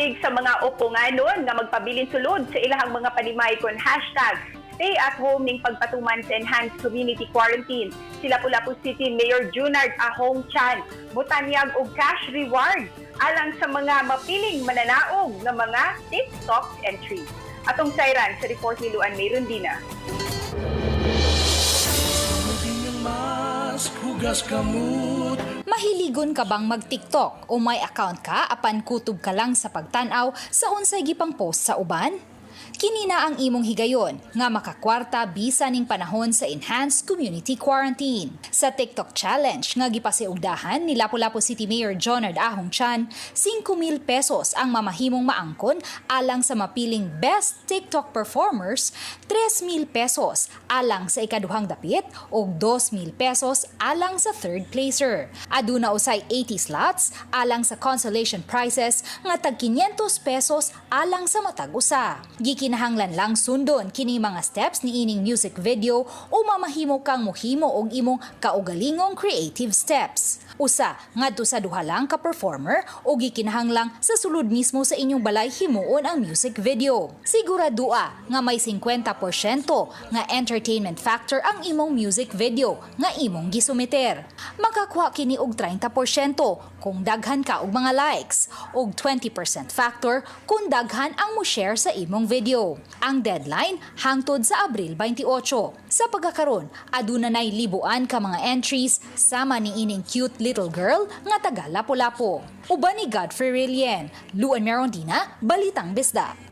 Pasig sa mga Oponganon nga magpabilin sulod sa ilahang mga panimay kon hashtag stay at home ning pagpatuman sa enhanced community quarantine. Sila Lapu-Lapu City Mayor Junard Ahong Chan mutanyag og cash reward alang sa mga mapiling mananaog nga mga TikTok entries. Atong sayran sa report ni Luan Mayrundina. Mahiligon ka bang mag-TikTok o may account ka apan kutob ka lang sa pagtanaw sa unsay gipang post sa uban? Kini na ang imong higayon nga makakwarta bisa ning panahon sa enhanced community quarantine. Sa TikTok challenge nga gipasiugdahan ni Lapu-Lapu City Mayor Junard Ahong Chan, 5,000 pesos ang mamahimong maangkon alang sa mapiling best TikTok performers, 3,000 pesos alang sa ikaduhang dapit ug 2,000 pesos alang sa third placer. Aduna usay 80 slots alang sa consolation prizes nga tag 500 pesos alang sa matag usa. Gikinahanglan lang sundon kini mga steps ni ining music video o mamahimo kang mohimo og imong kaugalingong creative steps. Usa, ngadto sa duha lang ka performer o gikinahanglang sa sulod mismo sa inyong balay himuon ang music video. Siguradua nga may 50% nga entertainment factor ang imong music video nga imong gisumiter. Makakuha kini og 30% kung daghan ka og mga likes og 20% factor kung daghan ang mo share sa imong video. Ang deadline hangtod sa Abril 28. Sa pagkakaron, aduna nay libuan ka mga entries sama ni ining cute little girl nga taga Lapu-Lapu. Uban ni Godfrey Rilien, Luan Mayrundina, Balitang Bisdak.